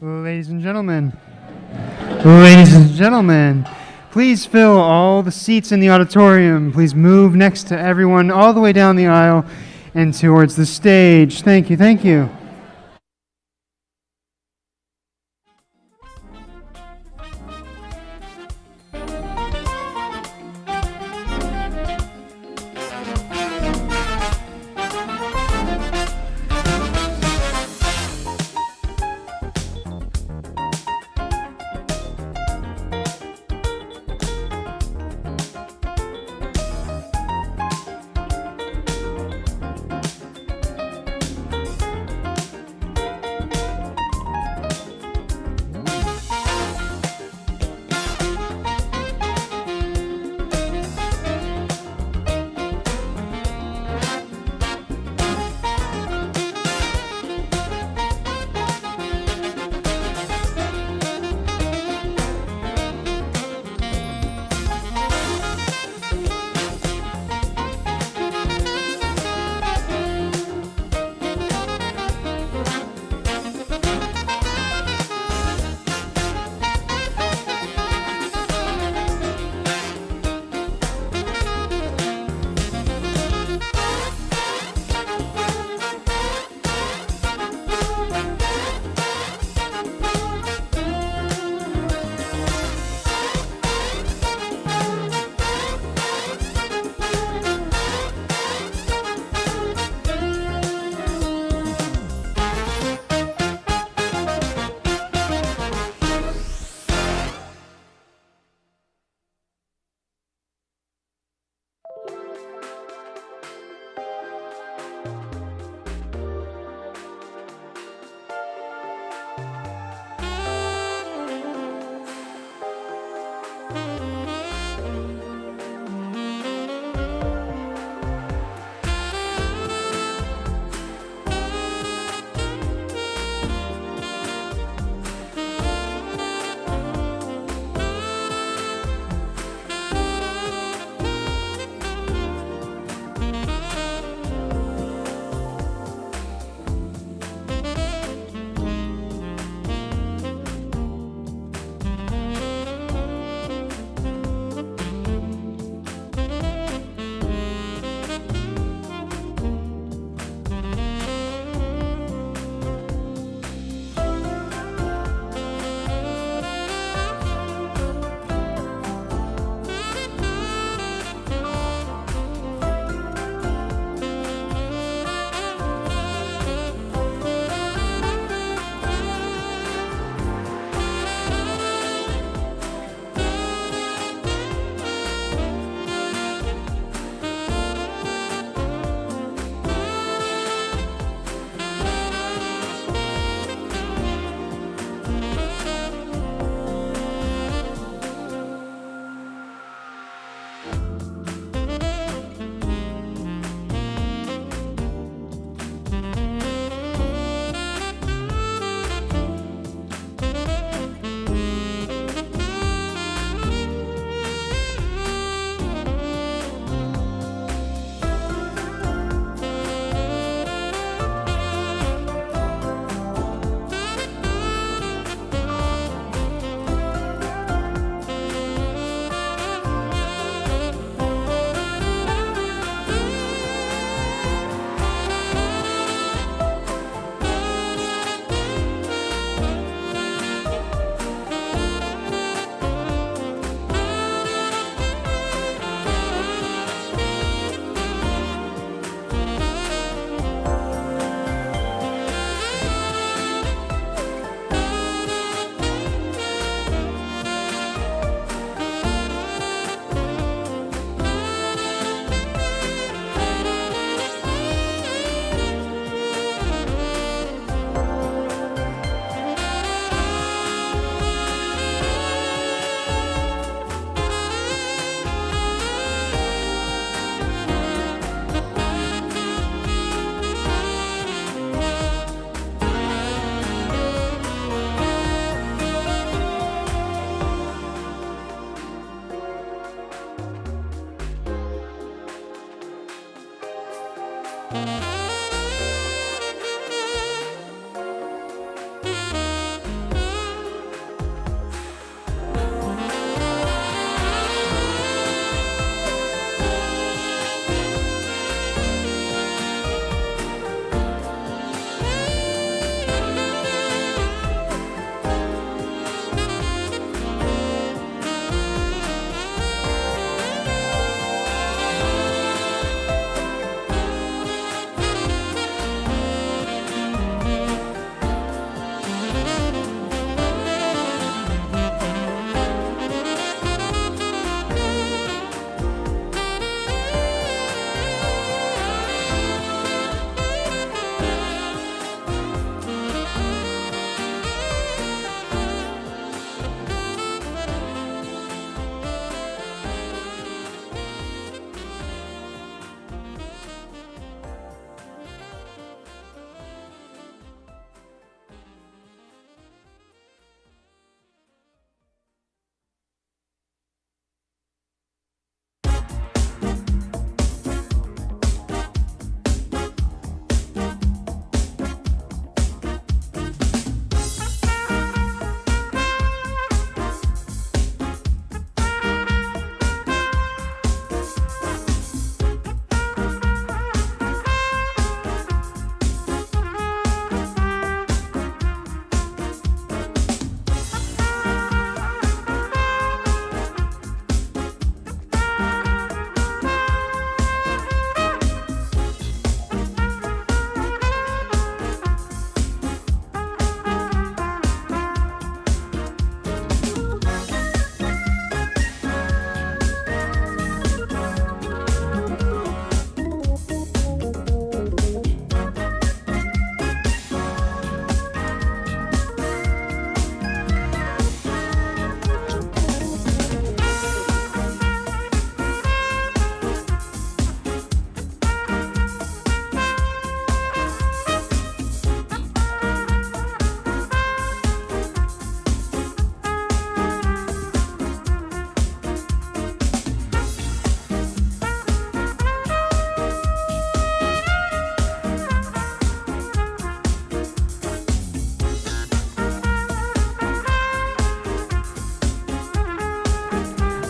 Ladies and gentlemen, ladies and gentlemen, please fill all the seats in the auditorium. Please move next to everyone all the way down the aisle and towards the stage. Thank you, thank you.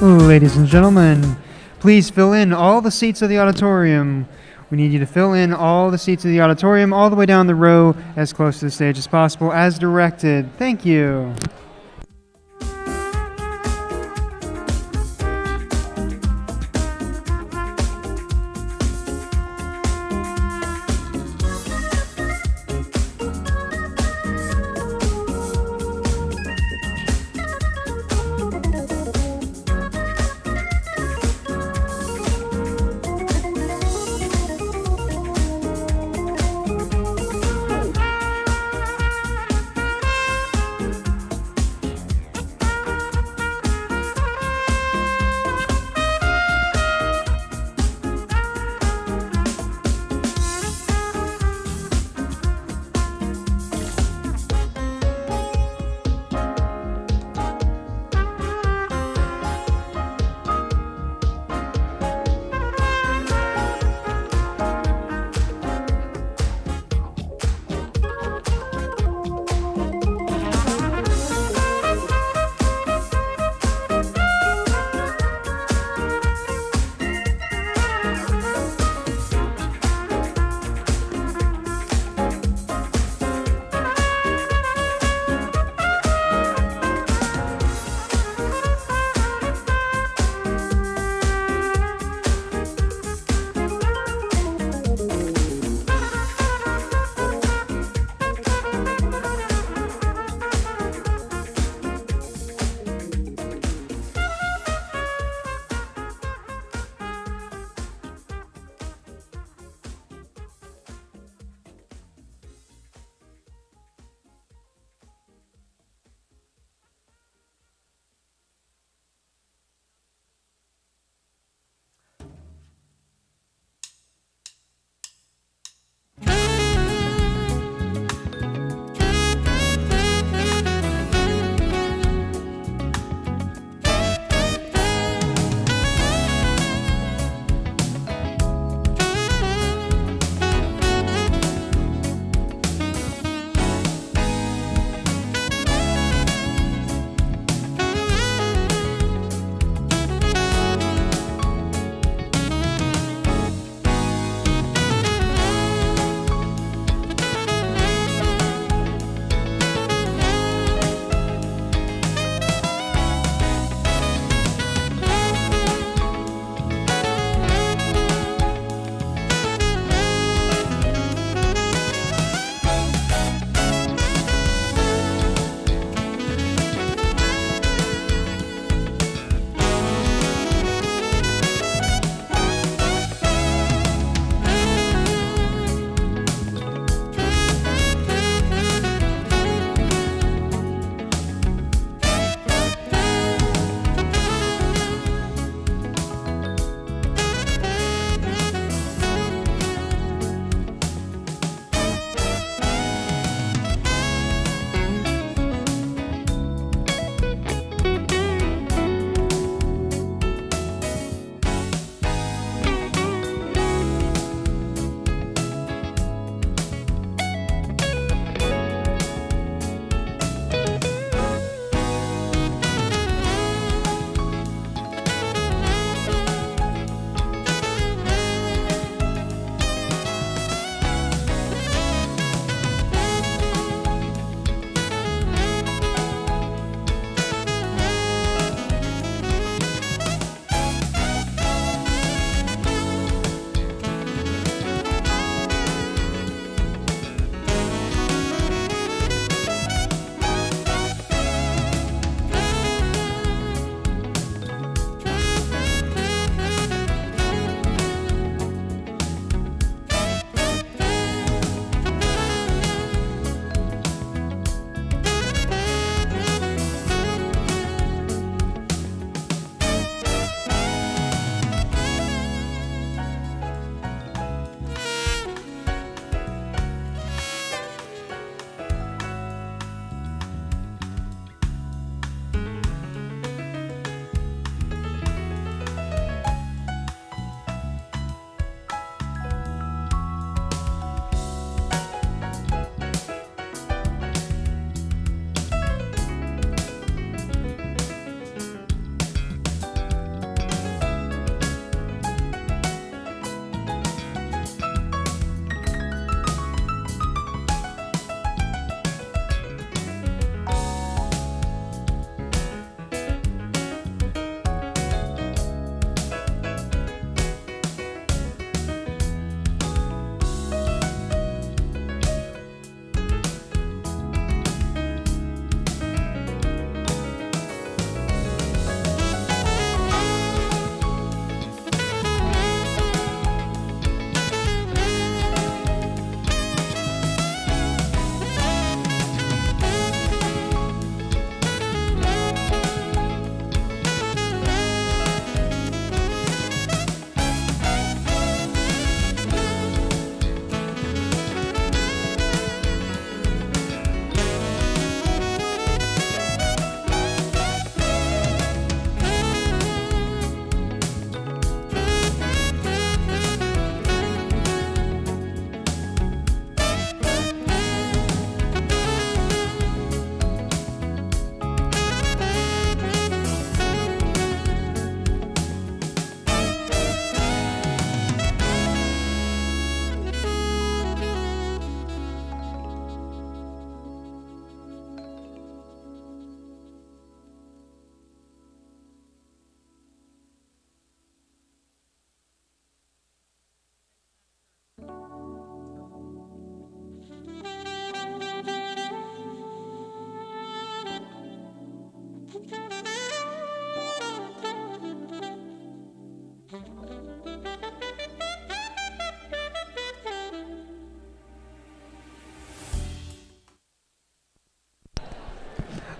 Ladies and gentlemen, please fill in all the seats of the auditorium. We need you to fill in all the seats of the auditorium all the way down the row as close to the stage as possible as directed. Thank you.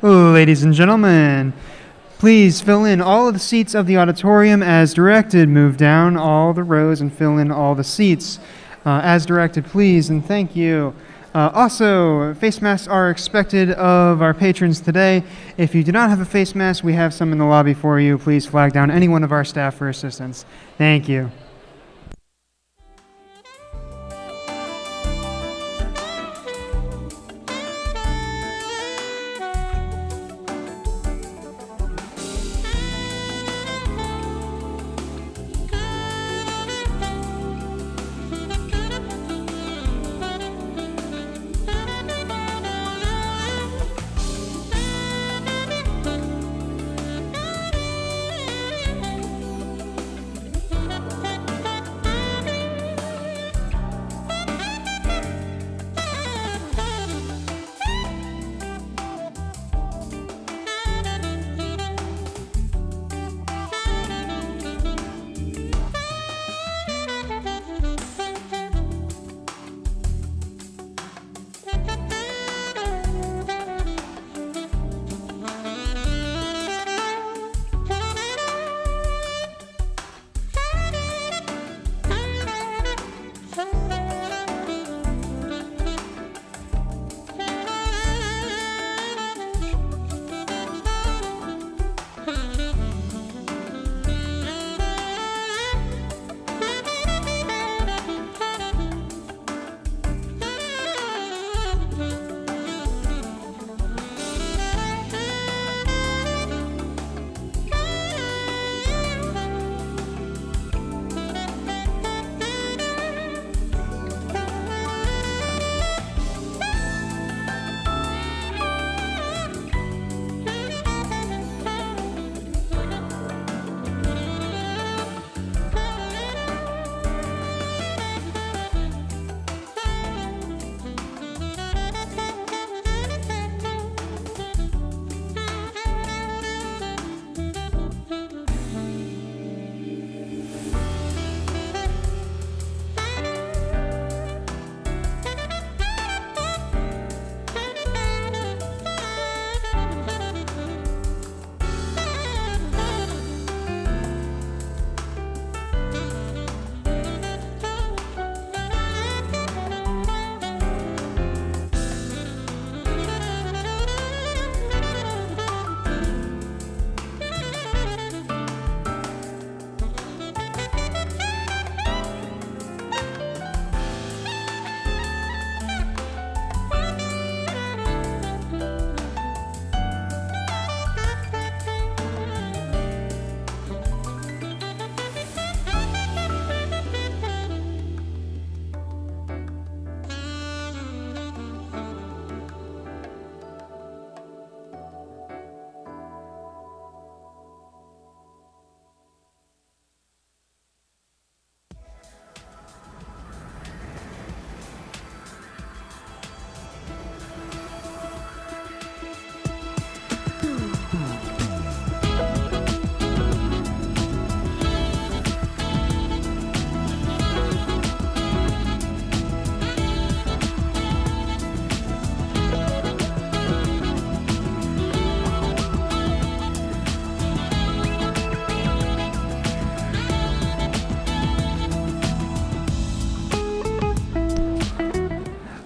Ladies and gentlemen, please fill in all of the seats of the auditorium as directed. Move down all the rows and fill in all the seats as directed, please, and thank you. Also, face masks are expected of our patrons today. If you do not have a face mask, we have some in the lobby for you. Please flag down any one of our staff for assistance. Thank you.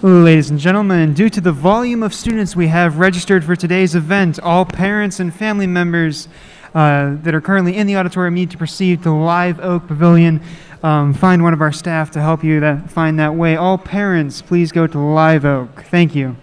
Ladies and gentlemen, due to the volume of students we have registered for today's event, all parents and family members that are currently in the auditorium need to proceed to Live Oak Pavilion. Find one of our staff to help you find that way. All parents, please go to Live Oak. Thank you.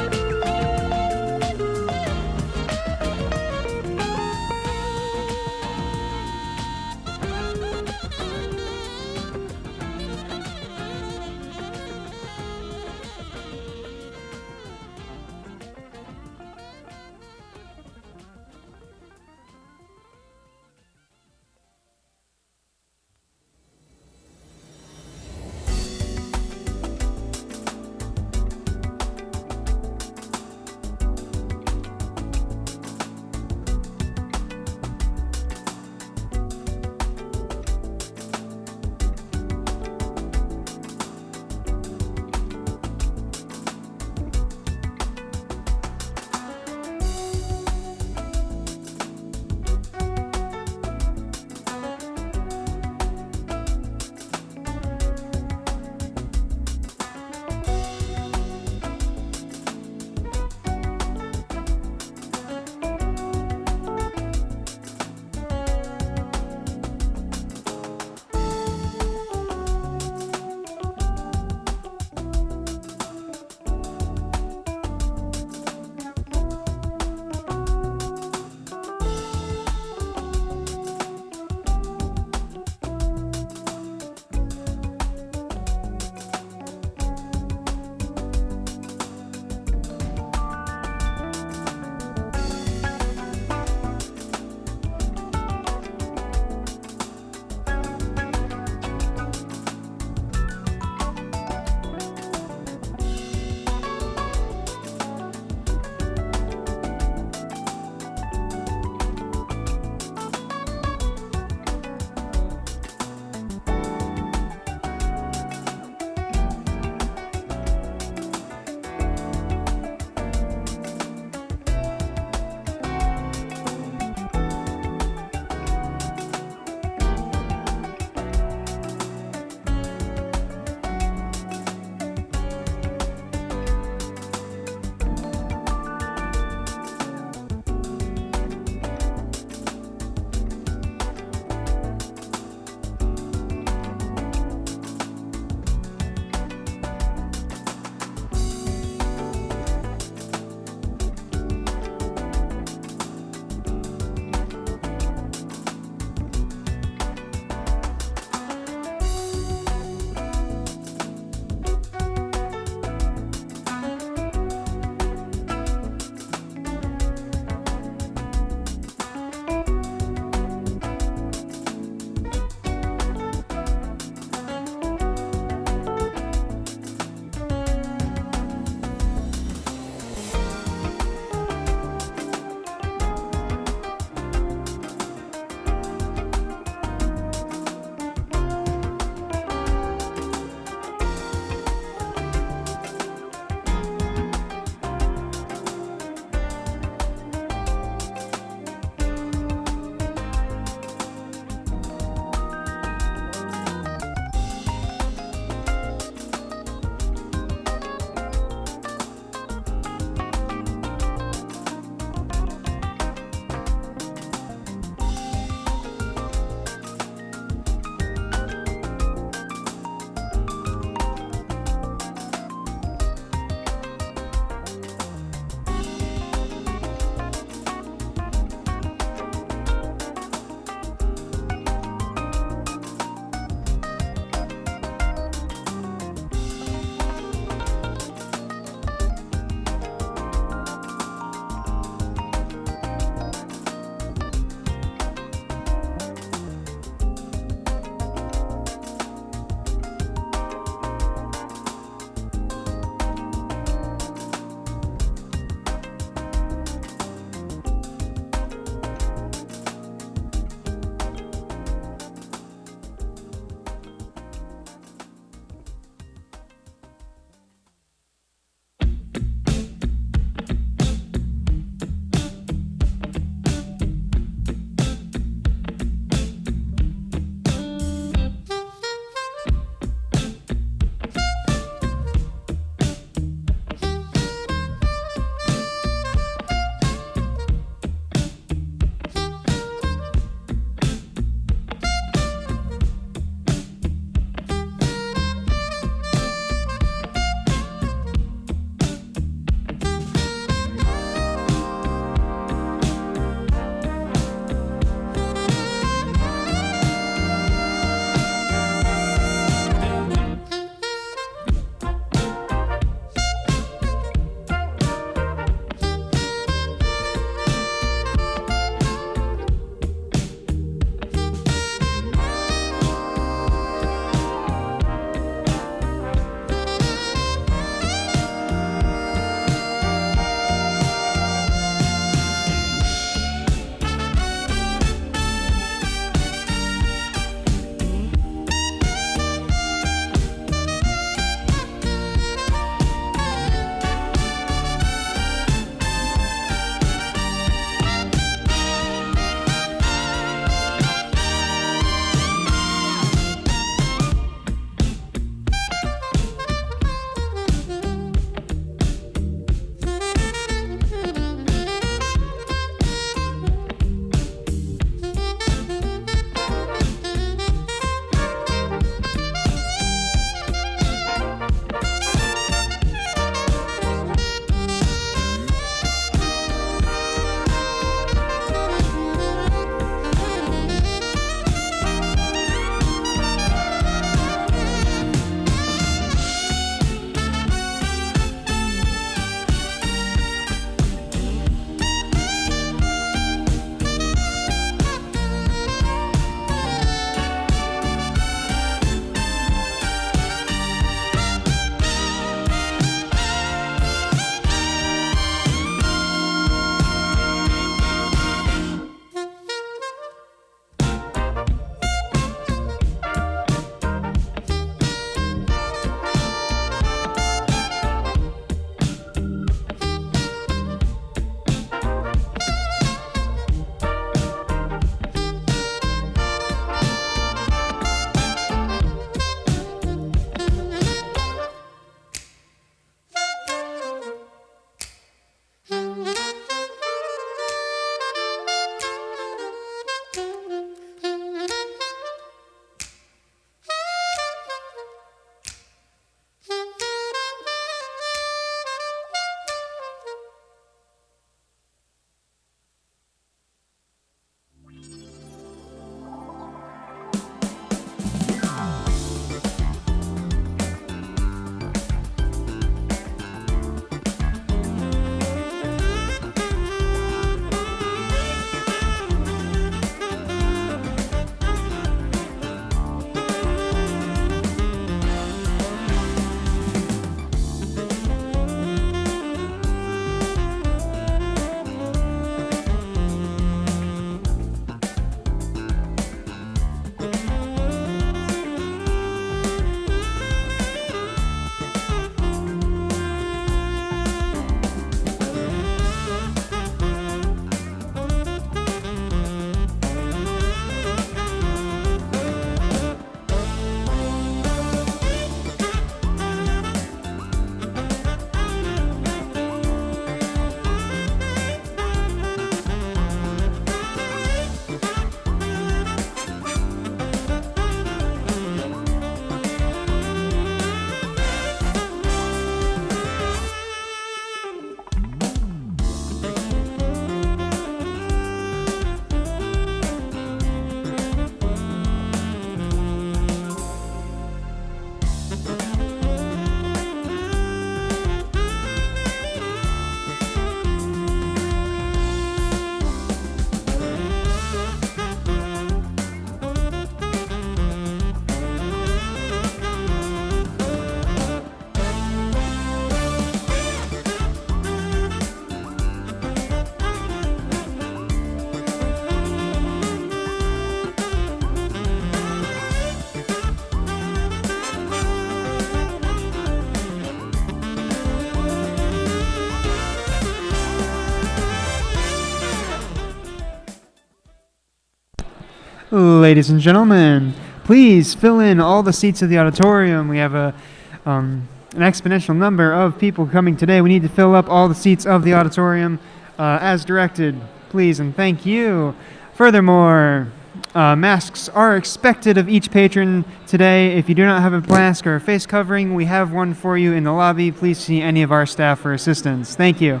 Ladies and gentlemen, please fill in all the seats of the auditorium. We have an exponential number of people coming today. We need to fill up all the seats of the auditorium as directed, please and thank you. Furthermore, masks are expected of each patron today. If you do not have a mask or a face covering, we have one for you in the lobby. Please see any of our staff for assistance. Thank you.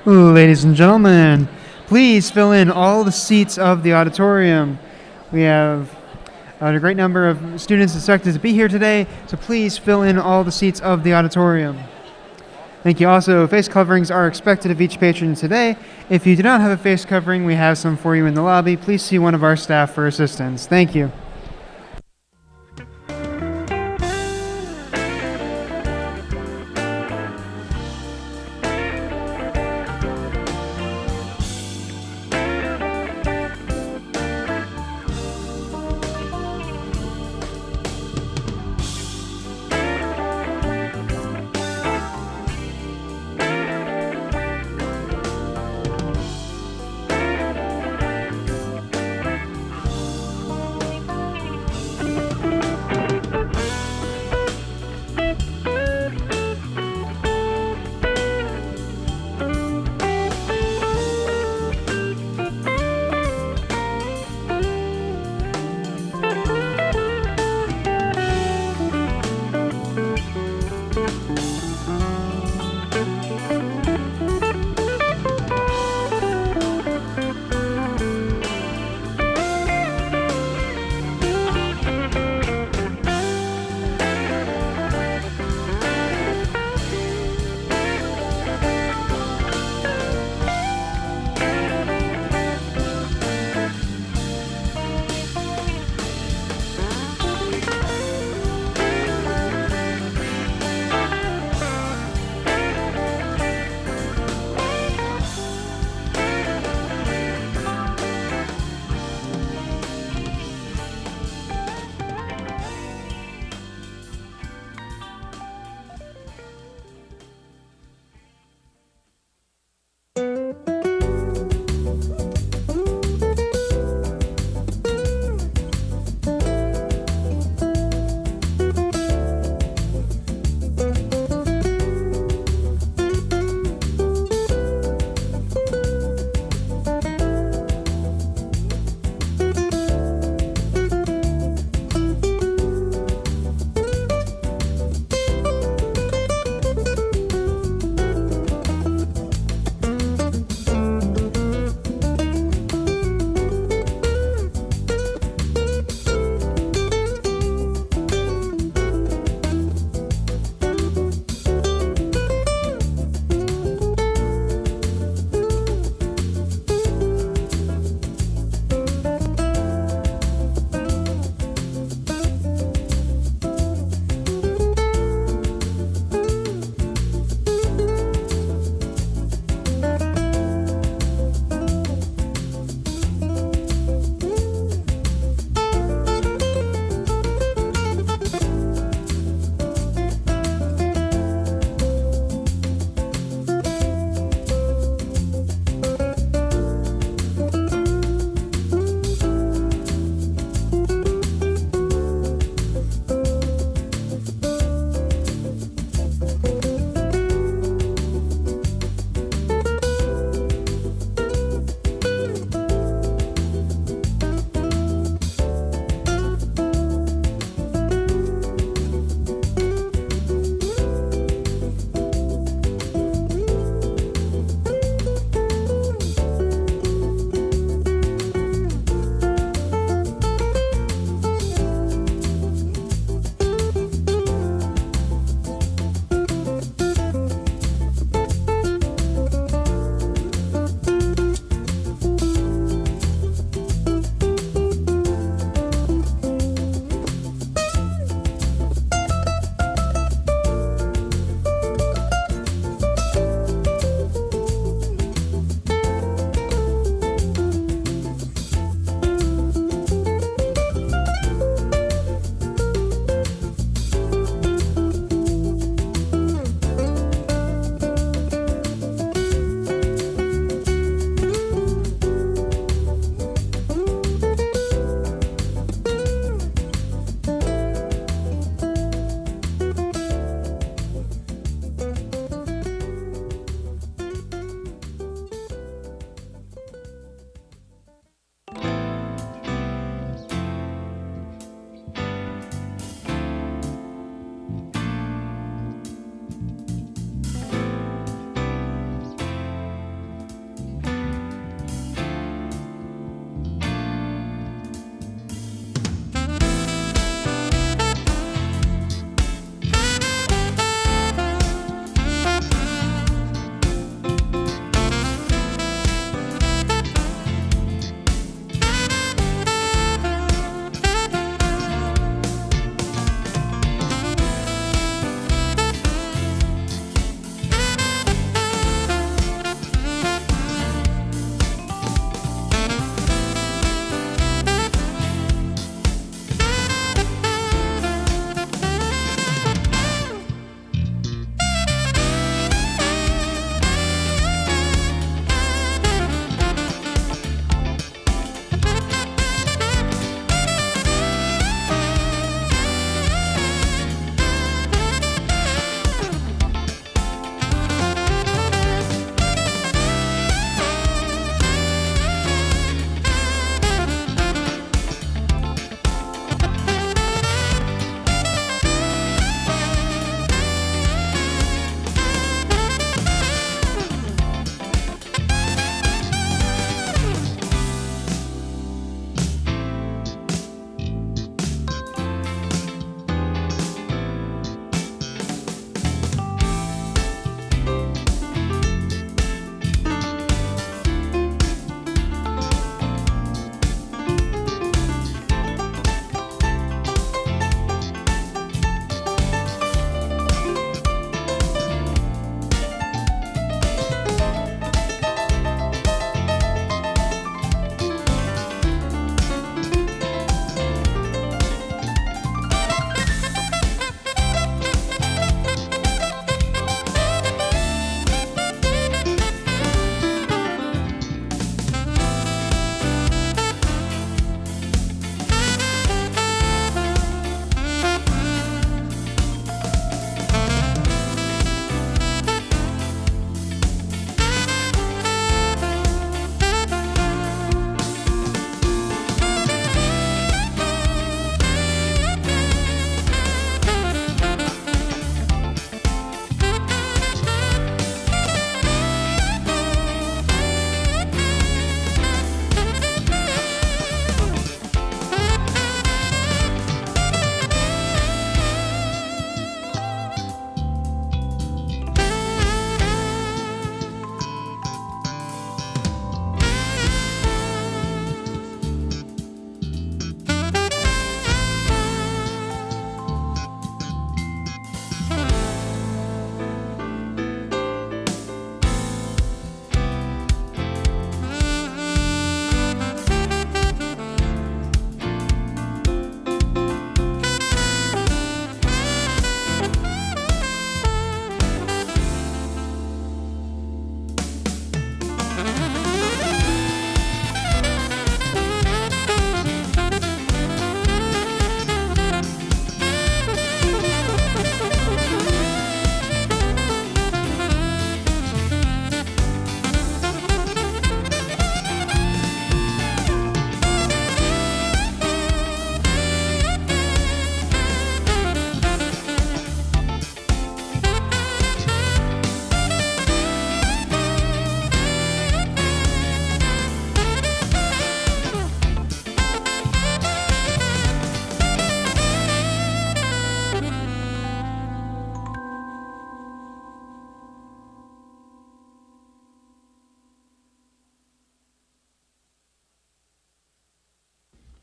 Ladies and gentlemen, please fill in all the seats of the auditorium. We have a great number of students expected to be here today, so please fill in all the seats of the auditorium. Thank you. Also, face coverings are expected of each patron today. If you do not have a face covering, we have some for you in the lobby. Please see one of our staff for assistance. Thank you.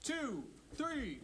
2, 3.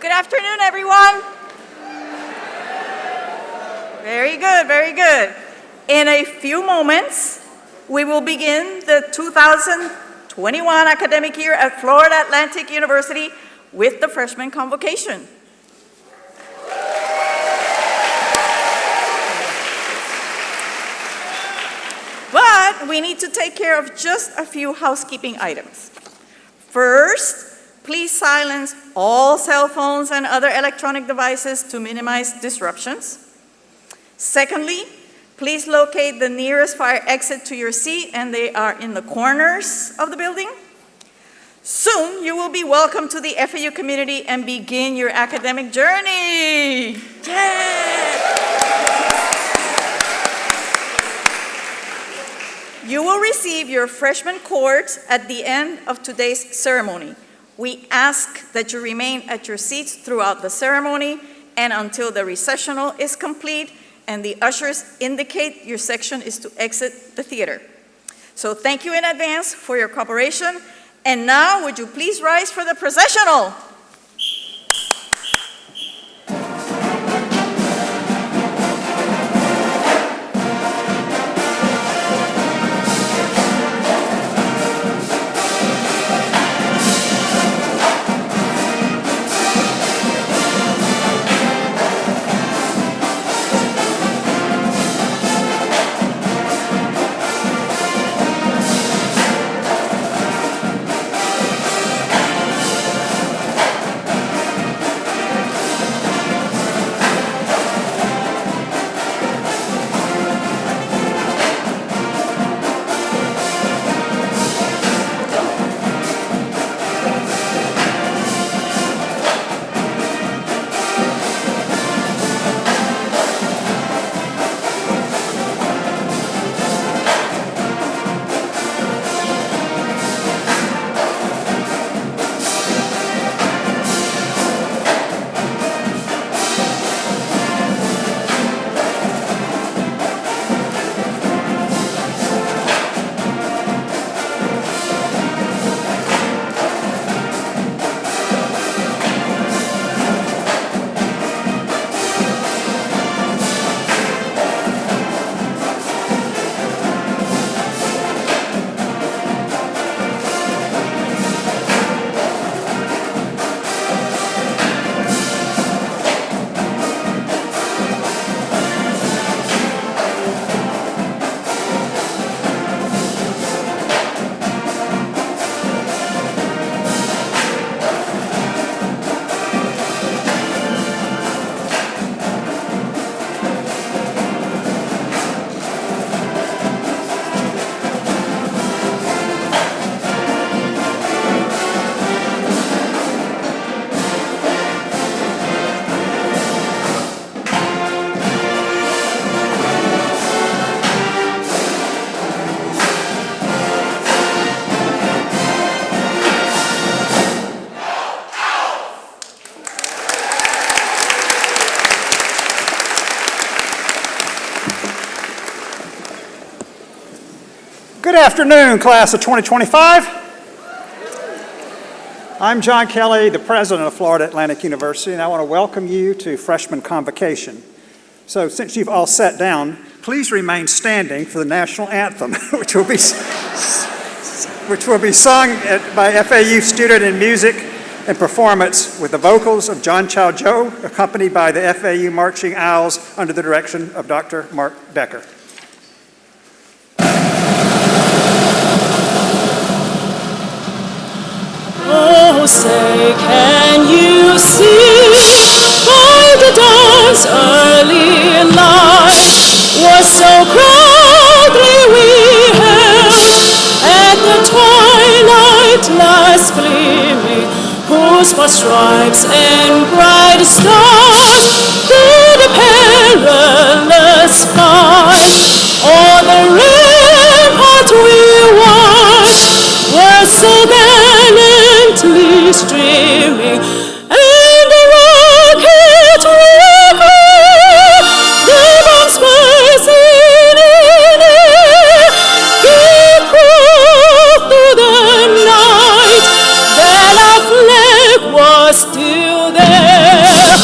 Good afternoon, everyone. Very good, very good. In a few moments, we will begin the 2021 academic year at Florida Atlantic University with the freshman convocation. that, we need to take care of just a few housekeeping items. First, please silence all cell phones and other electronic devices to minimize disruptions. Secondly, please locate the nearest fire exit to your seat, and they are in the corners of the building. Soon, you will be welcomed to the FAU community and begin your academic journey. Yay! You will receive your freshman cords at the end of today's ceremony. We ask that you remain at your seats throughout the ceremony and until the recessional is complete and the ushers indicate your section is to exit the theater. So thank you in advance for your cooperation. And now, would you please rise for the processional? Good afternoon, class of 2025. I'm John Kelly, the president of Florida Atlantic University, and I want to welcome you to Freshman Convocation. So since you've all sat down, please remain standing for the national anthem, which will be sung by FAU student in music and performance with the vocals of John Chow Joe, accompanied by the FAU Marching Owls under the direction of Dr. Mark Becker. Oh, say, can you see by the dawn's early light was so proudly we hailed at the twilight last gleaming, whose broad stripes and bright stars through the perilous fight, o'er the rampart we watched were so gallantly streaming, and the rocket record, the bombs bursting in air, gave proof through the night that our flag was still there.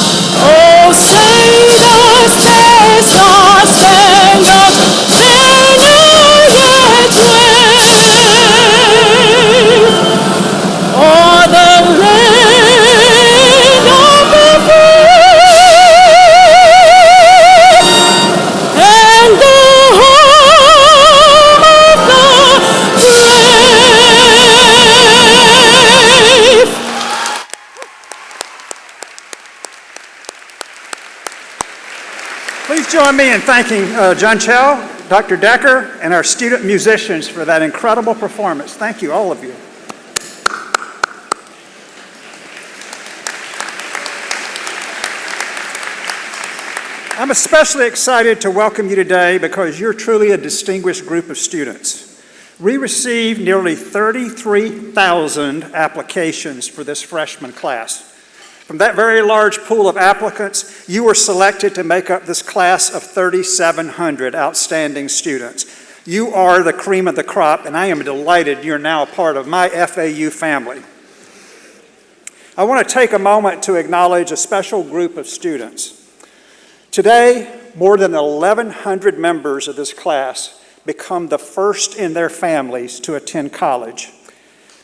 join me in thanking John Chell, Dr. Decker, and our student musicians for that incredible performance. Thank you, all of you. I'm especially excited to welcome you today because you're truly a distinguished group of students. We received nearly 33,000 applications for this freshman class. From that very large pool of applicants, you were selected to make up this class of 3,700 outstanding students. You are the cream of the crop, and I am delighted you're now a part of my FAU family. I want to take a moment to acknowledge a special group of students. Today, more than 1,100 members of this class become the first in their families to attend college.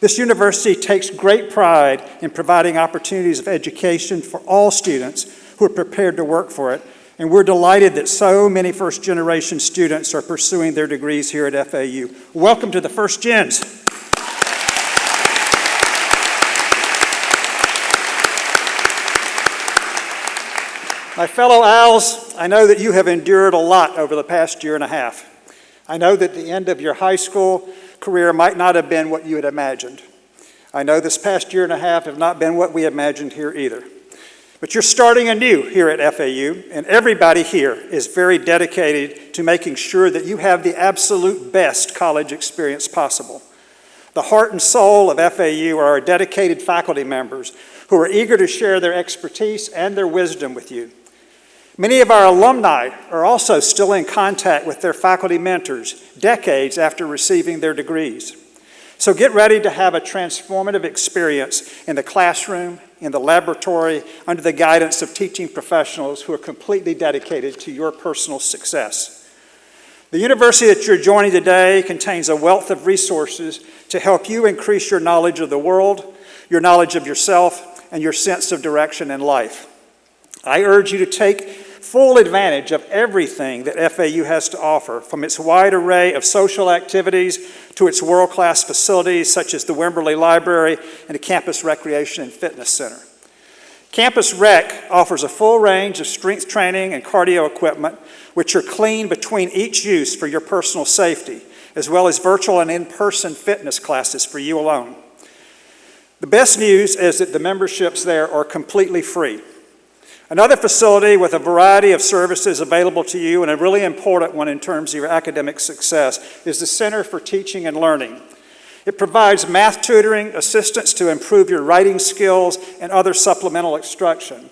This university takes great pride in providing opportunities of education for all students who are prepared to work for it, and we're delighted that so many first-generation students are pursuing their degrees here at FAU. Welcome to the First Gens. My fellow Owls, I know that you have endured a lot over the past year and a half. I know that the end of your high school career might not have been what you had imagined. I know this past year and a half have not been what we imagined here either. But you're starting anew here at FAU, and everybody here is very dedicated to making sure that you have the absolute best college experience possible. The heart and soul of FAU are our dedicated faculty members who are eager to share their expertise and their wisdom with you. Many of our alumni are also still in contact with their faculty mentors decades after receiving their degrees. So get ready to have a transformative experience in the classroom, in the laboratory, under the guidance of teaching professionals who are completely dedicated to your personal success. The university that you're joining today contains a wealth of resources to help you increase your knowledge of the world, your knowledge of yourself, and your sense of direction in life. I urge you to take full advantage of everything that FAU has to offer, from its wide array of social activities to its world-class facilities such as the Wimberley Library and the Campus Recreation and Fitness Center. Campus Rec offers a full range of strength training and cardio equipment, which are cleaned between each use for your personal safety, as well as virtual and in-person fitness classes for you alone. The best news is that the memberships there are completely free. Another facility with a variety of services available to you, and a really important one in terms of your academic success, is the Center for Teaching and Learning. It provides math tutoring, assistance to improve your writing skills, and other supplemental instruction.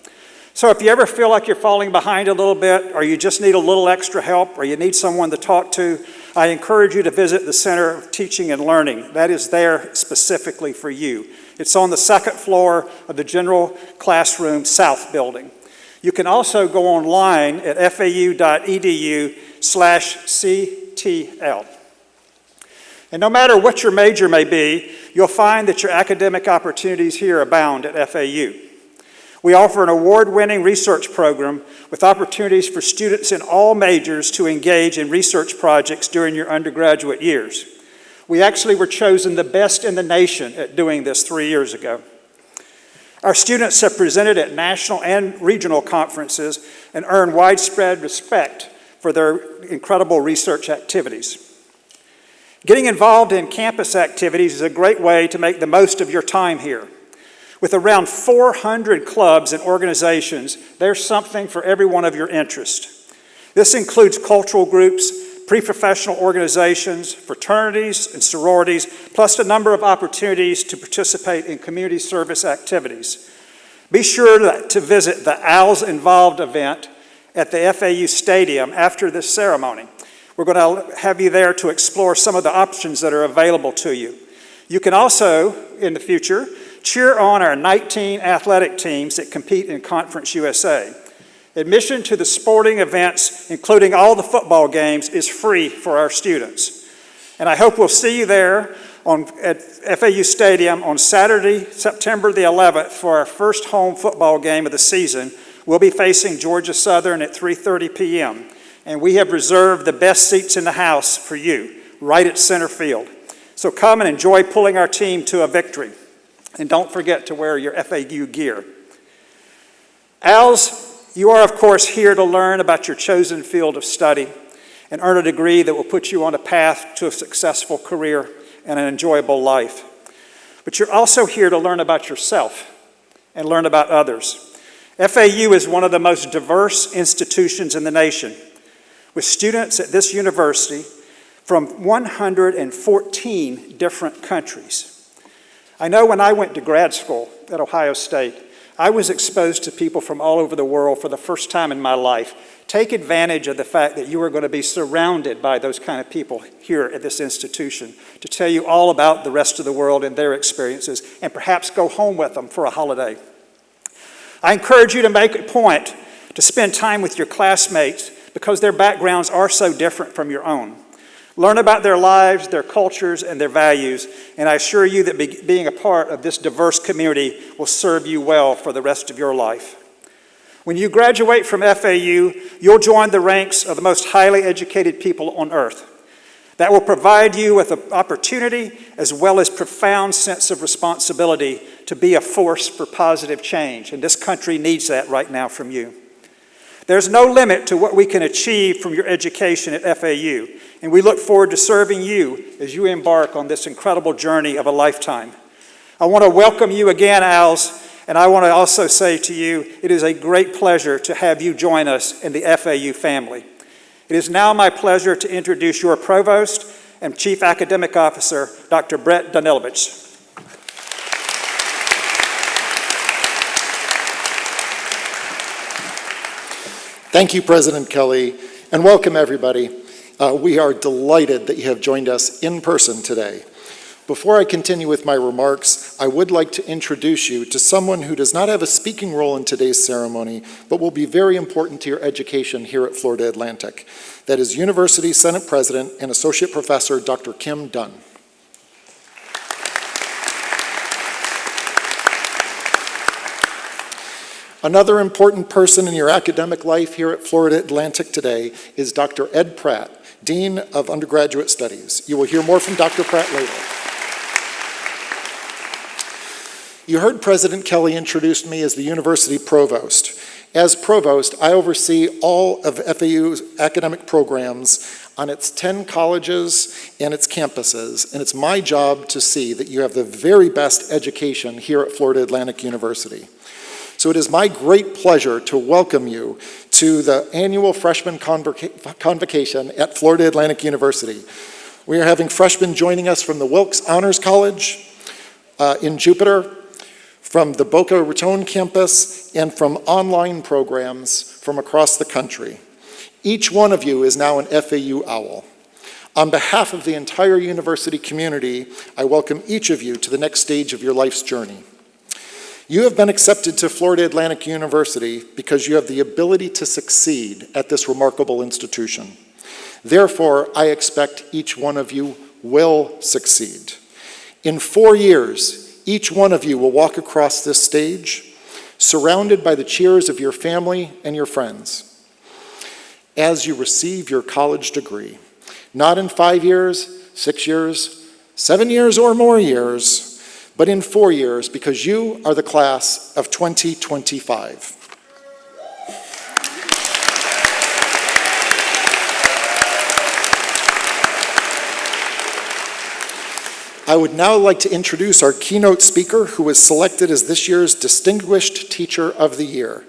So if you ever feel like you're falling behind a little bit, or you just need a little extra help, or you need someone to talk to, I encourage you to visit the Center for Teaching and Learning. That is there specifically for you. It's on the second floor of the General Classroom South building. You can also go online at fau.edu/CTL. And no matter what your major may be, you'll find that your academic opportunities here abound at FAU. We offer an award-winning research program with opportunities for students in all majors to engage in research projects during your undergraduate years. We actually were chosen the best in the nation at doing this 3 years ago. Our students have presented at national and regional conferences and earned widespread respect for their incredible research activities. Getting involved in campus activities is a great way to make the most of your time here. With around 400 clubs and organizations, there's something for every one of your interests. This includes cultural groups, pre-professional organizations, fraternities, and sororities, plus a number of opportunities to participate in community service activities. Be sure to visit the Owls Involved event at the FAU Stadium after this ceremony. We're going to have you there to explore some of the options that are available to you. You can also, in the future, cheer on our 19 athletic teams that compete in Conference USA. Admission to the sporting events, including all the football games, is free for our students. And I hope we'll see you there at FAU Stadium on Saturday, September the 11th for our first home football game of the season. We'll be facing Georgia Southern at 3:30 p.m. And we have reserved the best seats in the house for you, right at center field. So come and enjoy pulling our team to a victory. And don't forget to wear your FAU gear. Owls, You are, of course, here to learn about your chosen field of study and earn a degree that will put you on a path to a successful career and an enjoyable life. But you're also here to learn about yourself and learn about others. FAU is one of the most diverse institutions in the nation, with students at this university from 114 different countries. I know when I went to grad school at Ohio State, I was exposed to people from all over the world for the first time in my life. Take advantage of the fact that you are going to be surrounded by those kind of people here at this institution to tell you all about the rest of the world and their experiences, and perhaps go home with them for a holiday. I encourage you to make a point to spend time with your classmates because their backgrounds are so different from your own. Learn about their lives, their cultures, and their values, and I assure you that being a part of this diverse community will serve you well for the rest of your life. When you graduate from FAU, you'll join the ranks of the most highly educated people on earth. That will provide you with an opportunity as well as profound sense of responsibility to be a force for positive change, and this country needs that right now from you. There's no limit to what we can achieve from your education at FAU, and we look forward to serving you as you embark on this incredible journey of a lifetime. I want to welcome you again, Als, and I want to also say to you, it is a great pleasure to have you join us in the FAU family. It is now my pleasure to introduce your Provost and Chief Academic Officer, Dr. Brett Danilovich. Thank you, President Kelly, and welcome everybody. We are delighted that you have joined us in person today. Before I continue with my remarks, I would like to introduce you to someone who does not have a speaking role in today's ceremony, but will be very important to your education here at Florida Atlantic. That is University Senate President and Associate Professor Dr. Kim Dunn. Another important person in your academic life here at Florida Atlantic today is Dr. Ed Pratt, Dean of Undergraduate Studies. You will hear more from Dr. Pratt later. You heard President Kelly introduce me as the University Provost. As Provost, I oversee all of FAU's academic programs on its 10 colleges and its campuses, and it's my job to see that you have the very best education here at Florida Atlantic University. So it is my great pleasure to welcome you to the annual Freshman Convocation at Florida Atlantic University. We are having freshmen joining us from the Wilkes Honors College in Jupiter, from the Boca Raton campus, and from online programs from across the country. Each one of you is now an FAU owl. On behalf of the entire university community, I welcome each of you to the next stage of your life's journey. You have been accepted to Florida Atlantic University because you have the ability to succeed at this remarkable institution. Therefore, I expect each one of you will succeed. In 4 years, each one of you will walk across this stage, surrounded by the cheers of your family and your friends, as you receive your college degree. Not in 5 years, 6 years, 7 years, or more years, but in 4 years, because you are the class of 2025. I would now like to introduce our keynote speaker, who was selected as this year's Distinguished Teacher of the Year.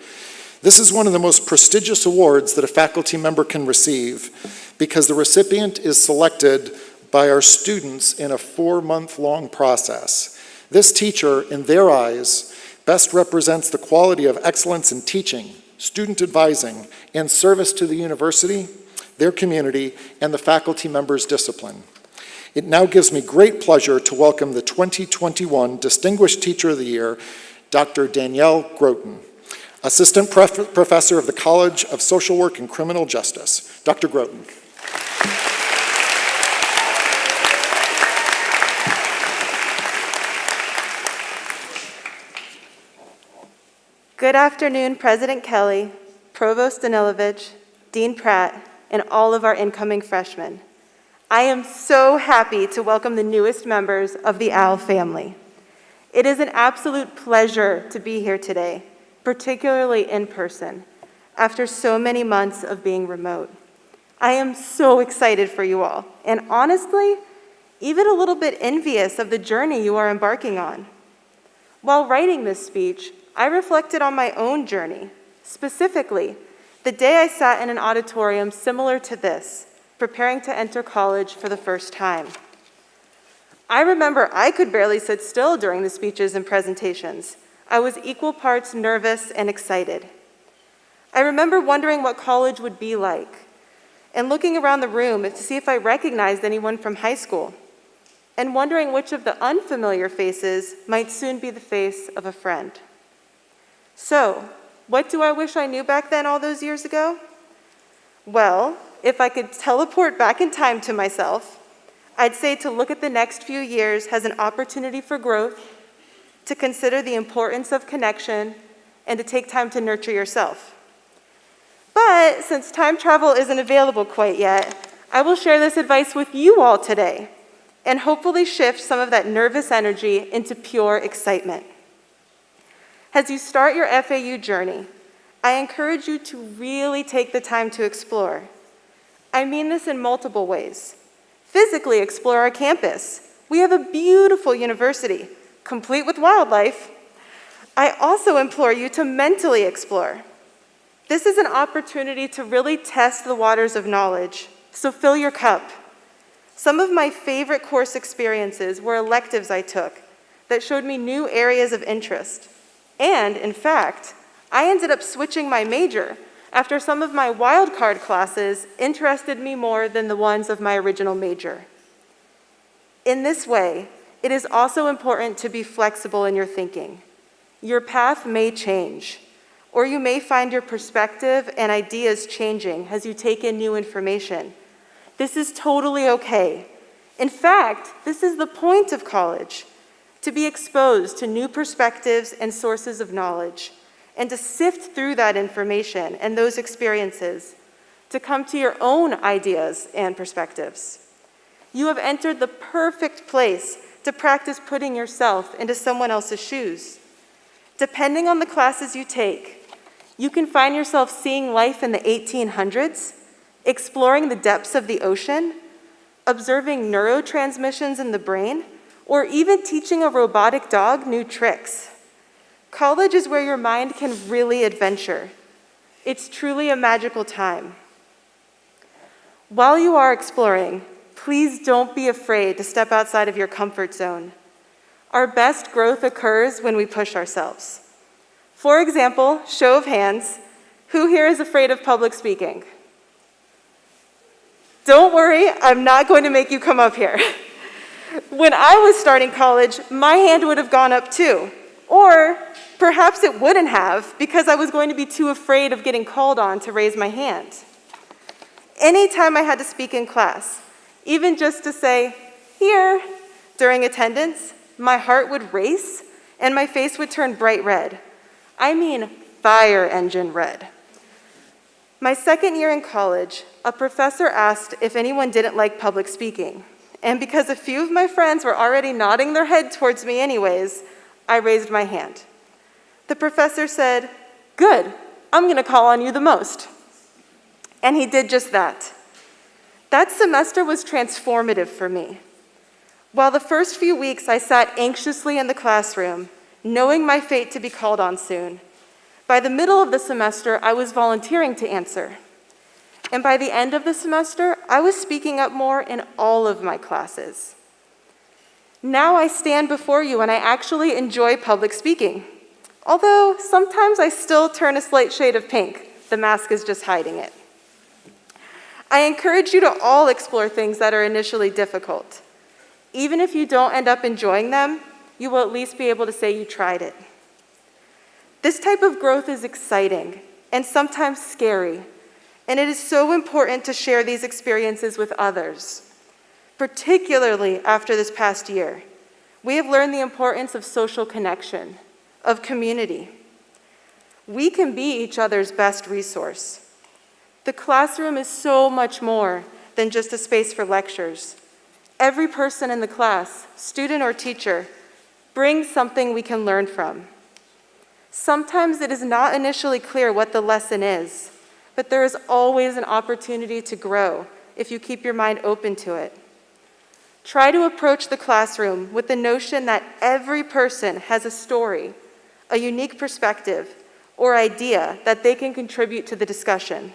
This is one of the most prestigious awards that a faculty member can receive because the recipient is selected by our students in a 4-month-long process. This teacher, in their eyes, best represents the quality of excellence in teaching, student advising, and service to the university, their community, and the faculty member's discipline. It now gives me great pleasure to welcome the 2021 Distinguished Teacher of the Year, Dr. Danielle Groten, Assistant Professor of the College of Social Work and Criminal Justice. Dr. Groten. Good afternoon, President Kelly, Provost Danilovich, Dean Pratt, and all of our incoming freshmen. I am so happy to welcome the newest members of the OWL family. It is an absolute pleasure to be here today, particularly in person. after so many months of being remote. I am so excited for you all, and honestly, even a little bit envious of the journey you are embarking on. While writing this speech, I reflected on my own journey, specifically the day I sat in an auditorium similar to this, preparing to enter college for the first time. I remember I could barely sit still during the speeches and presentations. I was equal parts nervous and excited. I remember wondering what college would be like and looking around the room to see if I recognized anyone from high school, and wondering which of the unfamiliar faces might soon be the face of a friend. So, what do I wish I knew back then all those years ago? Well, if I could teleport back in time to myself, I'd say to look at the next few years as an opportunity for growth, to consider the importance of connection, and to take time to nurture yourself. But since time travel isn't available quite yet, I will share this advice with you all today and hopefully shift some of that nervous energy into pure excitement. As you start your FAU journey, I encourage you to really take the time to explore. I mean this in multiple ways. Physically explore our campus. We have a beautiful university, complete with wildlife. I also implore you to mentally explore. This is an opportunity to really test the waters of knowledge, so fill your cup. Some of my favorite course experiences were electives I took that showed me new areas of interest. And, in fact, I ended up switching my major after some of my wildcard classes interested me more than the ones of my original major. In this way, it is also important to be flexible in your thinking. Your path may change, or you may find your perspective and ideas changing as you take in new information. This is totally okay. In fact, this is the point of college, to be exposed to new perspectives and sources of knowledge, and to sift through that information and those experiences to come to your own ideas and perspectives. You have entered the perfect place to practice putting yourself into someone else's shoes. Depending on the classes you take, you can find yourself seeing life in the 1800s, exploring the depths of the ocean, observing neurotransmissions in the brain, or even teaching a robotic dog new tricks. College is where your mind can really adventure. It's truly a magical time. While you are exploring, please don't be afraid to step outside of your comfort zone. Our best growth occurs when we push ourselves. For example, show of hands, who here is afraid of public speaking? Don't worry, I'm not going to make you come up here. When I was starting college, my hand would have gone up too. Or perhaps it wouldn't have, because I was going to be too afraid of getting called on to raise my hand. Anytime I had to speak in class, even just to say, here, during attendance, my heart would race and my face would turn bright red. I mean, fire engine red. My second year in college, a professor asked if anyone didn't like public speaking. And because a few of my friends were already nodding their head towards me anyways, I raised my hand. The professor said, "Good, I'm gonna call on you the most." And he did just that. That semester was transformative for me. While the first few weeks I sat anxiously in the classroom, knowing my fate to be called on soon, by the middle of the semester, I was volunteering to answer. And by the end of the semester, I was speaking up more in all of my classes. Now I stand before you and I actually enjoy public speaking. Although sometimes I still turn a slight shade of pink. The mask is just hiding it. I encourage you to all explore things that are initially difficult. Even if you don't end up enjoying them, you will at least be able to say you tried it. This type of growth is exciting and sometimes scary, and it is so important to share these experiences with others. Particularly after this past year, we have learned the importance of social connection, of community. We can be each other's best resource. The classroom is so much more than just a space for lectures. Every person in the class, student or teacher, brings something we can learn from. Sometimes it is not initially clear what the lesson is, but there is always an opportunity to grow if you keep your mind open to it. Try to approach the classroom with the notion that every person has a story, a unique perspective, or idea that they can contribute to the discussion.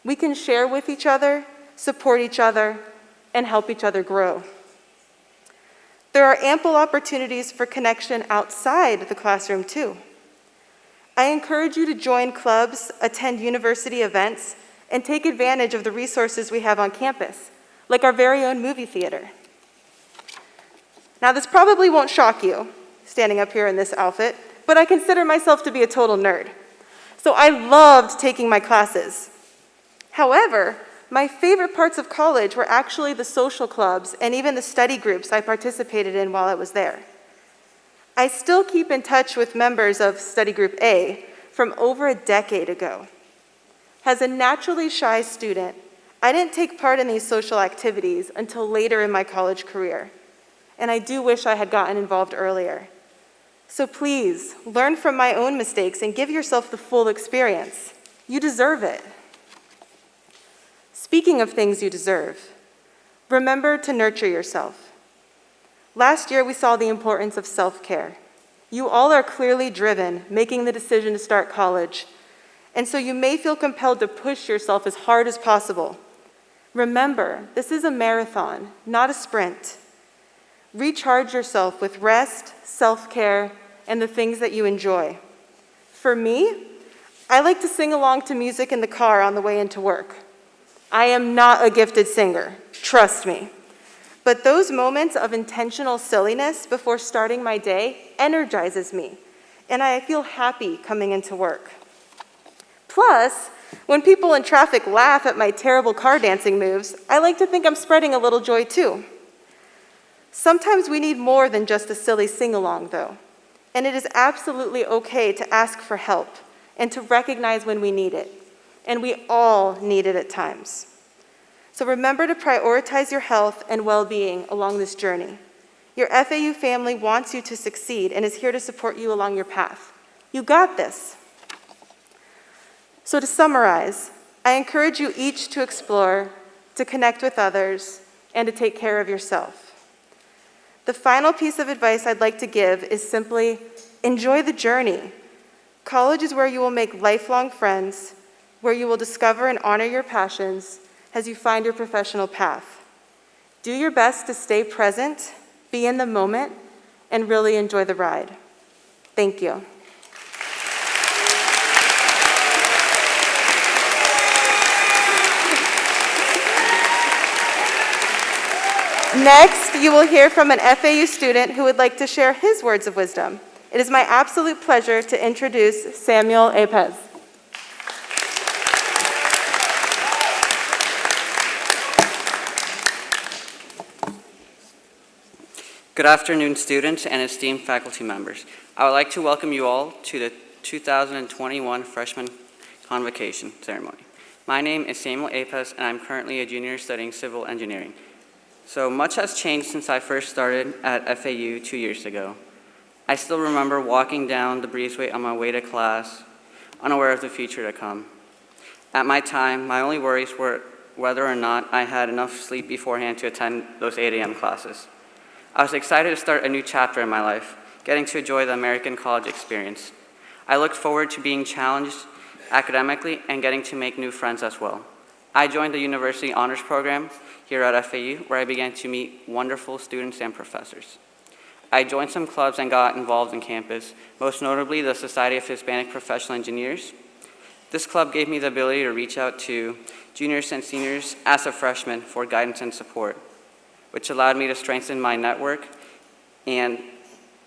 We can share with each other, support each other, and help each other grow. There are ample opportunities for connection outside the classroom too. I encourage you to join clubs, attend university events, and take advantage of the resources we have on campus, like our very own movie theater. Now, this probably won't shock you, standing up here in this outfit, but I consider myself to be a total nerd. So I loved taking my classes. However, my favorite parts of college were actually the social clubs and even the study groups I participated in while I was there. I still keep in touch with members of Study Group A from over a decade ago. As a naturally shy student, I didn't take part in these social activities until later in my college career, and I do wish I had gotten involved earlier. So please, learn from my own mistakes and give yourself the full experience. You deserve it. Speaking of things you deserve, remember to nurture yourself. Last year, we saw the importance of self-care. You all are clearly driven, making the decision to start college, and so you may feel compelled to push yourself as hard as possible. Remember, this is a marathon, not a sprint. Recharge yourself with rest, self-care, and the things that you enjoy. For me, I like to sing along to music in the car on the way into work. I am not a gifted singer, trust me. But those moments of intentional silliness before starting my day energizes me, and I feel happy coming into work. Plus, when people in traffic laugh at my terrible car dancing moves, I like to think I'm spreading a little joy too. Sometimes we need more than just a silly sing-along, though, and it is absolutely okay to ask for help and to recognize when we need it, and we all need it at times. So remember to prioritize your health and well-being along this journey. Your FAU family wants you to succeed and is here to support you along your path. You got this. So to summarize, I encourage you each to explore, to connect with others, and to take care of yourself. The final piece of advice I'd like to give is simply enjoy the journey. College is where you will make lifelong friends, where you will discover and honor your passions as you find your professional path. Do your best to stay present, be in the moment, and really enjoy the ride. Thank you. Next, you will hear from an FAU student who would like to share his words of wisdom. It is my absolute pleasure to introduce Samuel Apez. Good afternoon, students and esteemed faculty members. I would like to welcome you all to the 2021 Freshman Convocation ceremony. My name is Samuel Apez, and I'm currently a junior studying civil engineering. So much has changed since I first started at FAU 2 years ago. I still remember walking down the breezeway on my way to class, unaware of the future to come. At my time, my only worries were whether or not I had enough sleep beforehand to attend those 8 a.m. classes. I was excited to start a new chapter in my life, getting to enjoy the American college experience. I looked forward to being challenged academically and getting to make new friends as well. I joined the University Honors Program here at FAU, where I began to meet wonderful students and professors. I joined some clubs and got involved in campus, most notably the Society of Hispanic Professional Engineers. This club gave me the ability to reach out to juniors and seniors as a freshman for guidance and support, which allowed me to strengthen my network and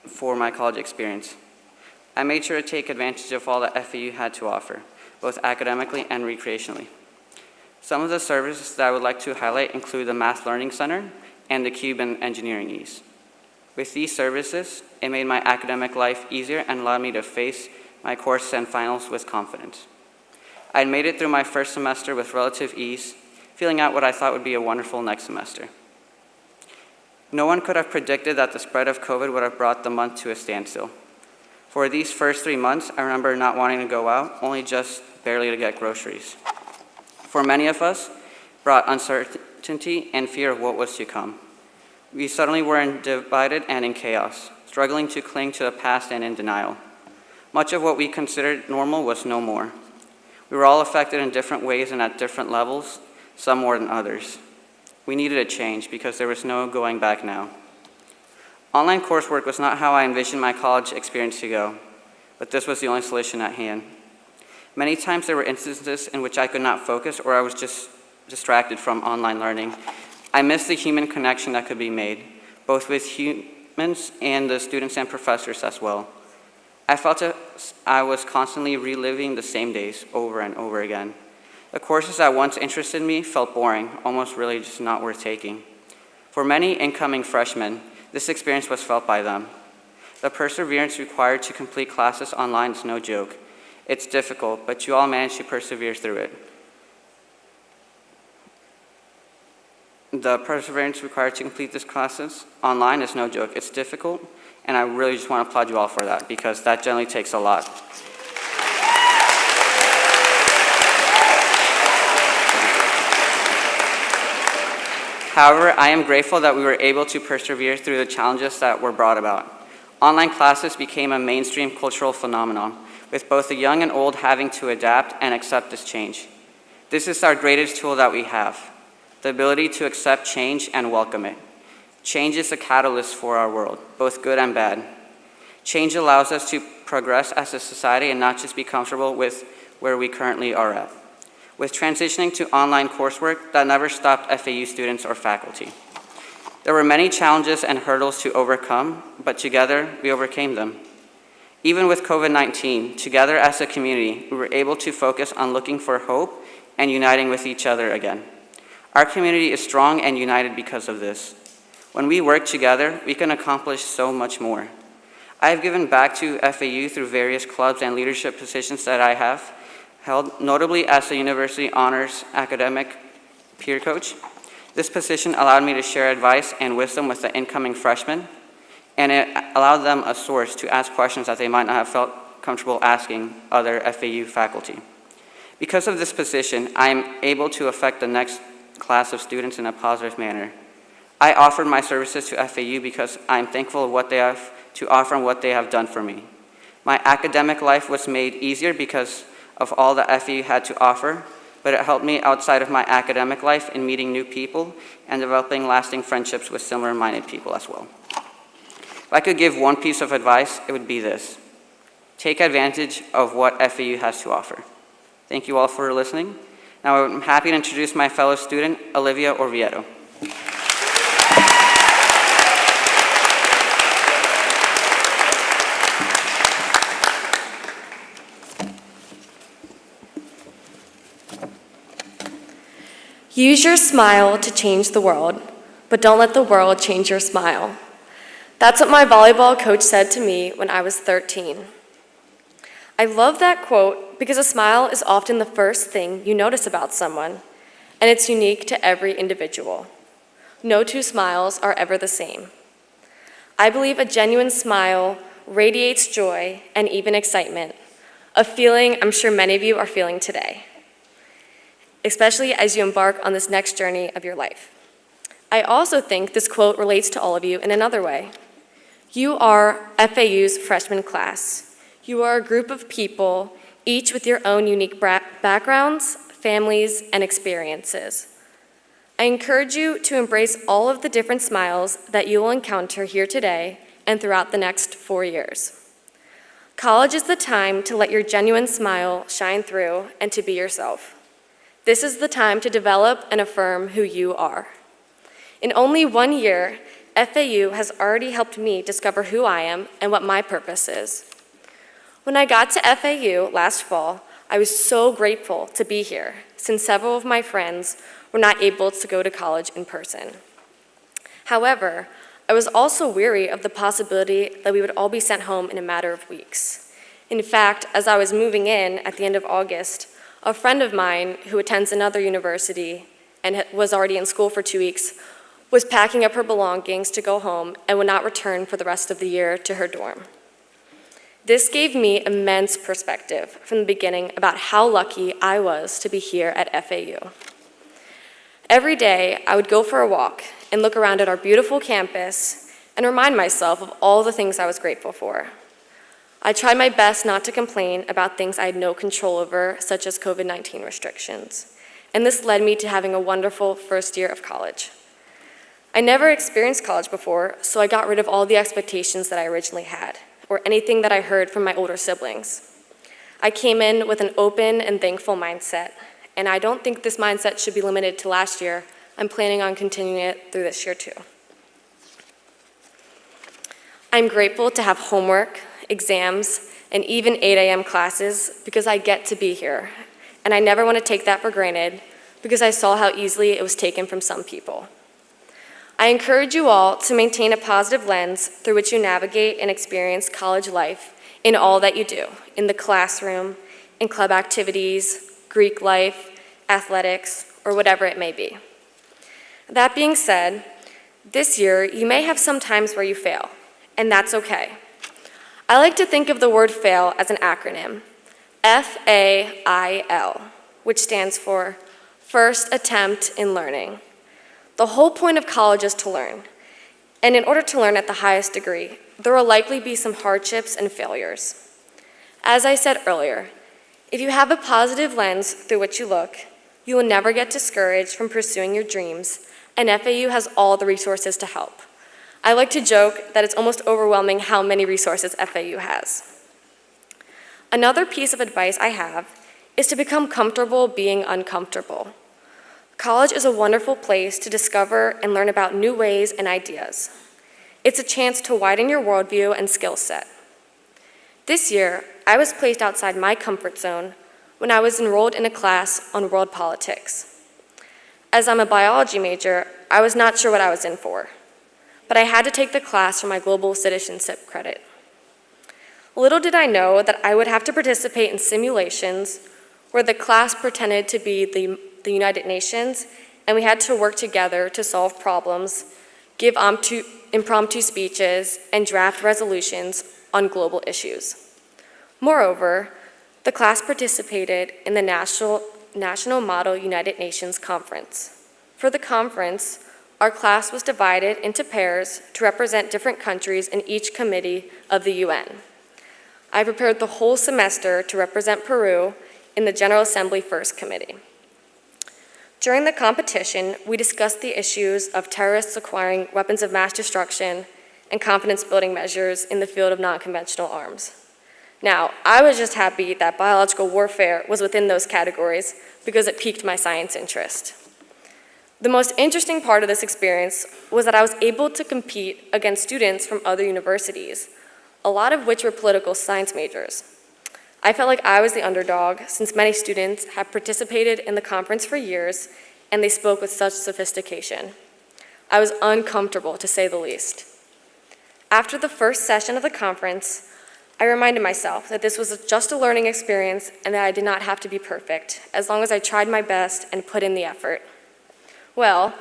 for my college experience. I made sure to take advantage of all that FAU had to offer, both academically and recreationally. Some of the services that I would like to highlight include the Math Learning Center and the Cuban Engineering Ease. With these services, it made my academic life easier and allowed me to face my courses and finals with confidence. I had made it through my first semester with relative ease, feeling out what I thought would be a wonderful next semester. No one could have predicted that the spread of COVID would have brought the month to a standstill. For these first 3 months, I remember not wanting to go out, only just barely to get groceries. For many of us, brought uncertainty and fear of what was to come. We suddenly were divided and in chaos, struggling to cling to the past and in denial. Much of what we considered normal was no more. We were all affected in different ways and at different levels, some more than others. We needed a change because there was no going back now. Online coursework was not how I envisioned my college experience to go, but this was the only solution at hand. Many times there were instances in which I could not focus or I was just distracted from online learning. I missed the human connection that could be made, both with humans and the students and professors as well. I felt I was constantly reliving the same days over and over again. The courses that once interested me felt boring, almost really just not worth taking. For many incoming freshmen, this experience was felt by them. The perseverance required to complete classes online is no joke. It's difficult, but you all managed to persevere through it. The perseverance required to complete these classes online is no joke. It's difficult, and I really just want to applaud you all for that, because that generally takes a lot. However, I am grateful that we were able to persevere through the challenges that were brought about. Online classes became a mainstream cultural phenomenon, with both the young and old having to adapt and accept this change. This is our greatest tool that we have, the ability to accept change and welcome it. Change is a catalyst for our world, both good and bad. Change allows us to progress as a society and not just be comfortable with where we currently are at. With transitioning to online coursework, that never stopped FAU students or faculty. There were many challenges and hurdles to overcome, but together we overcame them. Even with COVID-19, together as a community, we were able to focus on looking for hope and uniting with each other again. Our community is strong and united because of this. When we work together, we can accomplish so much more. I have given back to FAU through various clubs and leadership positions that I have held, notably as the University Honors Academic Peer Coach. This position allowed me to share advice and wisdom with the incoming freshmen, and it allowed them a source to ask questions that they might not have felt comfortable asking other FAU faculty. Because of this position, I am able to affect the next class of students in a positive manner. I offered my services to FAU because I am thankful of what they have to offer and what they have done for me. My academic life was made easier because of all that FAU had to offer, but it helped me outside of my academic life in meeting new people and developing lasting friendships with similar-minded people as well. If I could give one piece of advice, it would be this: take advantage of what FAU has to offer. Thank you all for listening. Now I'm happy to introduce my fellow student, Olivia Orvieto. Use your smile to change the world, but don't let the world change your smile. That's what my volleyball coach said to me when I was 13. I love that quote because a smile is often the first thing you notice about someone, and it's unique to every individual. No two smiles are ever the same. I believe a genuine smile radiates joy and even excitement, a feeling I'm sure many of you are feeling today, especially as you embark on this next journey of your life. I also think this quote relates to all of you in another way. You are FAU's freshman class. You are a group of people, each with your own unique backgrounds, families, and experiences. I encourage you to embrace all of the different smiles that you will encounter here today and throughout the next 4 years. College is the time to let your genuine smile shine through and to be yourself. This is the time to develop and affirm who you are. In only 1 year, FAU has already helped me discover who I am and what my purpose is. When I got to FAU last fall, I was so grateful to be here, since several of my friends were not able to go to college in person. However, I was also weary of the possibility that we would all be sent home in a matter of weeks. In fact, as I was moving in at the end of August, a friend of mine who attends another university and was already in school for 2 weeks was packing up her belongings to go home and would not return for the rest of the year to her dorm. This gave me immense perspective from the beginning about how lucky I was to be here at FAU. Every day, I would go for a walk and look around at our beautiful campus and remind myself of all the things I was grateful for. I tried my best not to complain about things I had no control over, such as COVID-19 restrictions, and this led me to having a wonderful first year of college. I never experienced college before, so I got rid of all the expectations that I originally had, or anything that I heard from my older siblings. I came in with an open and thankful mindset, and I don't think this mindset should be limited to last year. I'm planning on continuing it through this year too. I'm grateful to have homework, exams, and even 8 a.m. classes because I get to be here, and I never want to take that for granted because I saw how easily it was taken from some people. I encourage you all to maintain a positive lens through which you navigate and experience college life in all that you do, in the classroom, in club activities, Greek life, athletics, or whatever it may be. That being said, this year you may have some times where you fail, and that's okay. I like to think of the word fail as an acronym, FAIL, which stands for First Attempt in Learning. The whole point of college is to learn, and in order to learn at the highest degree, there will likely be some hardships and failures. As I said earlier, if you have a positive lens through which you look, you will never get discouraged from pursuing your dreams, and FAU has all the resources to help. I like to joke that it's almost overwhelming how many resources FAU has. Another piece of advice I have is to become comfortable being uncomfortable. College is a wonderful place to discover and learn about new ways and ideas. It's a chance to widen your worldview and skill set. This year, I was placed outside my comfort zone when I was enrolled in a class on world politics. As I'm a biology major, I was not sure what I was in for, but I had to take the class for my global citizenship credit. Little did I know that I would have to participate in simulations where the class pretended to be the United Nations, and we had to work together to solve problems, give impromptu speeches, and draft resolutions on global issues. Moreover, the class participated in the National Model United Nations Conference. For the conference, our class was divided into pairs to represent different countries in each committee of the UN. I prepared the whole semester to represent Peru in the General Assembly First Committee. During the competition, we discussed the issues of terrorists acquiring weapons of mass destruction and confidence-building measures in the field of non-conventional arms. Now, I was just happy that biological warfare was within those categories because it piqued my science interest. The most interesting part of this experience was that I was able to compete against students from other universities, a lot of which were political science majors. I felt like I was the underdog since many students have participated in the conference for years and they spoke with such sophistication. I was uncomfortable, to say the least. After the first session of the conference, I reminded myself that this was just a learning experience and that I did not have to be perfect, as long as I tried my best and put in the effort. Well,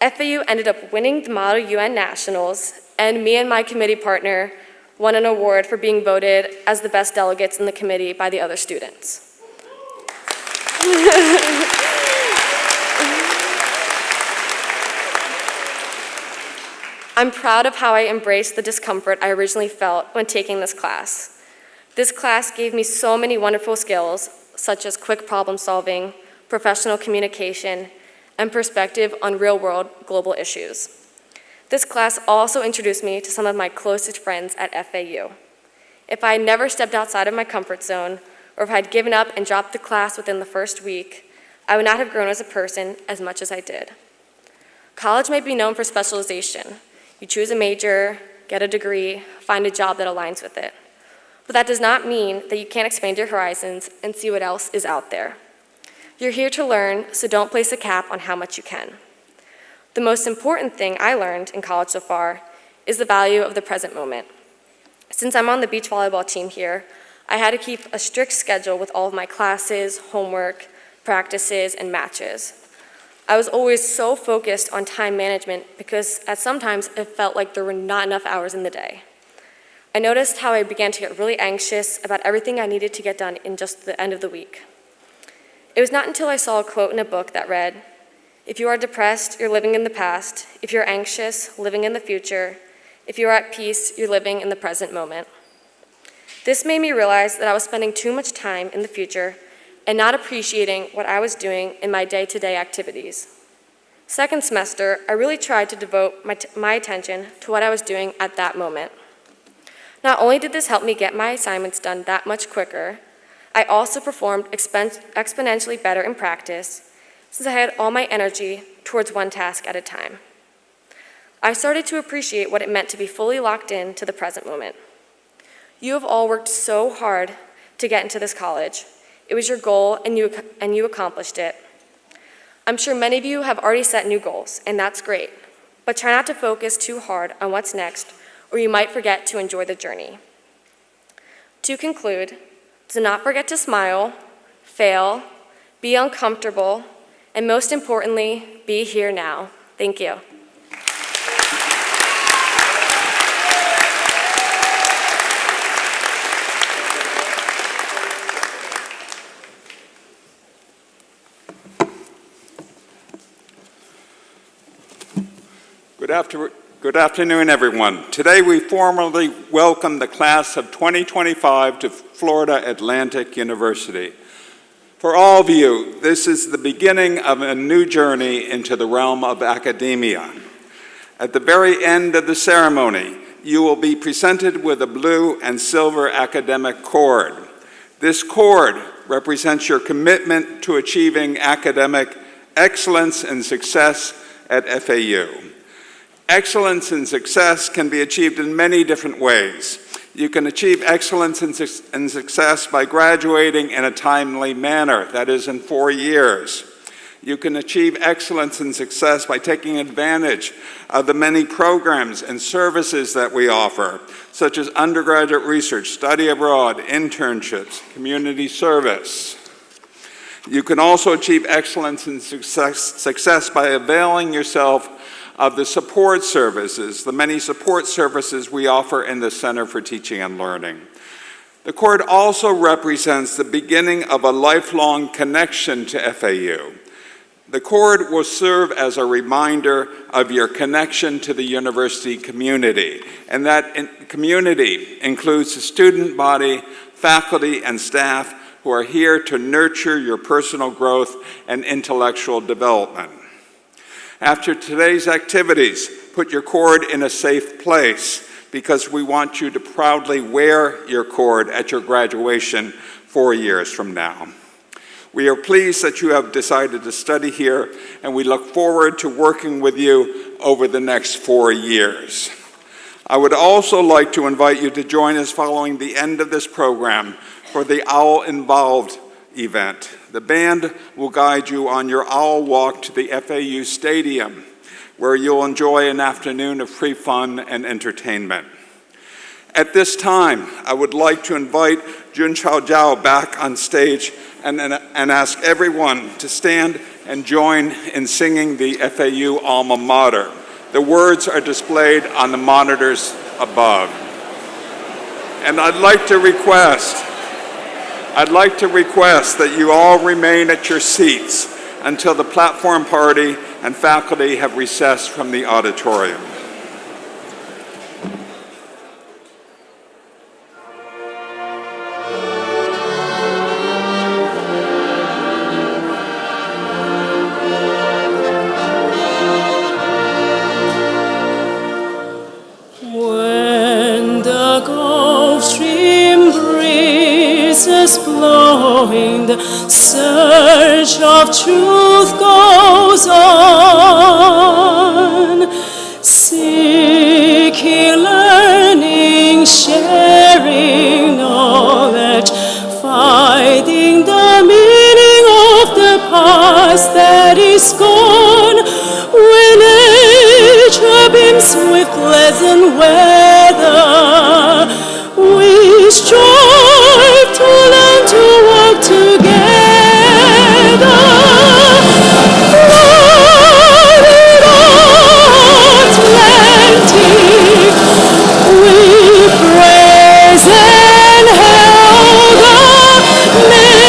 FAU ended up winning the Model UN Nationals, and me and my committee partner won an award for being voted as the best delegates in the committee by the other students. I'm proud of how I embraced the discomfort I originally felt when taking this class. This class gave me so many wonderful skills, such as quick problem solving, professional communication, and perspective on real-world global issues. This class also introduced me to some of my closest friends at FAU. If I had never stepped outside of my comfort zone, or if I had given up and dropped the class within the first week, I would not have grown as a person as much as I did. College may be known for specialization. You choose a major, get a degree, find a job that aligns with it. But that does not mean that you can't expand your horizons and see what else is out there. You're here to learn, so don't place a cap on how much you can. The most important thing I learned in college so far is the value of the present moment. Since I'm on the beach volleyball team here, I had to keep a strict schedule with all of my classes, homework, practices, and matches. I was always so focused on time management because sometimes it felt like there were not enough hours in the day. I noticed how I began to get really anxious about everything I needed to get done in just the end of the week. It was not until I saw a quote in a book that read, "If you are depressed, you're living in the past. If you're anxious, living in the future. If you're at peace, you're living in the present moment." This made me realize that I was spending too much time in the future and not appreciating what I was doing in my day-to-day activities. Second semester, I really tried to devote my attention to what I was doing at that moment. Not only did this help me get my assignments done that much quicker, I also performed exponentially better in practice since I had all my energy towards one task at a time. I started to appreciate what it meant to be fully locked in to the present moment. You have all worked so hard to get into this college. It was your goal and you accomplished it. I'm sure many of you have already set new goals, and that's great, but try not to focus too hard on what's next, or you might forget to enjoy the journey. To conclude, do not forget to smile, fail, be uncomfortable, and most importantly, be here now. Thank you. Good afternoon, everyone. Today we formally welcome the class of 2025 to Florida Atlantic University. For all of you, this is the beginning of a new journey into the realm of academia. At the very end of the ceremony, you will be presented with a blue and silver academic cord. This cord represents your commitment to achieving academic excellence and success at FAU. Excellence and success can be achieved in many different ways. You can achieve excellence and success by graduating in a timely manner, that is, in 4 years. You can achieve excellence and success by taking advantage of the many programs and services that we offer, such as undergraduate research, study abroad, internships, community service. You can also achieve excellence and success by availing yourself of the support services, the many support services we offer in the Center for Teaching and Learning. The cord also represents the beginning of a lifelong connection to FAU. The cord will serve as a reminder of your connection to the university community, and that community includes the student body, faculty, and staff who are here to nurture your personal growth and intellectual development. After today's activities, put your cord in a safe place because we want you to proudly wear your cord at your graduation 4 years from now. We are pleased that you have decided to study here, and we look forward to working with you over the next 4 years. I would also like to invite you to join us following the end of this program for the Owl Involved event. The band will guide you on your owl walk to the FAU Stadium, where you'll enjoy an afternoon of free fun and entertainment. At this time, I would like to invite Jun Chao Jiao back on stage and ask everyone to stand and join in singing the FAU alma mater. The words are displayed on the monitors above. And I'd like to request that you all remain at your seats until the platform party and faculty have recessed from the auditorium. When the Gulf Stream breezes blowing, the search of truth goes on. Seeking, learning, sharing knowledge, finding the meaning of the past that is gone. When nature beams with pleasant weather, we strive to learn to work together. Florida Atlantic, we pray. hands and held a name.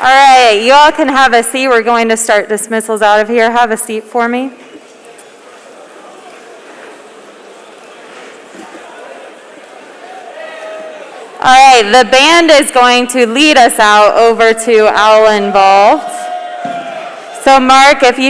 All right, you all can have a seat. We're going to start dismissals out of here. Have a seat for me. All right, the band is going to lead us out over to Owl Involved. So Mark, if you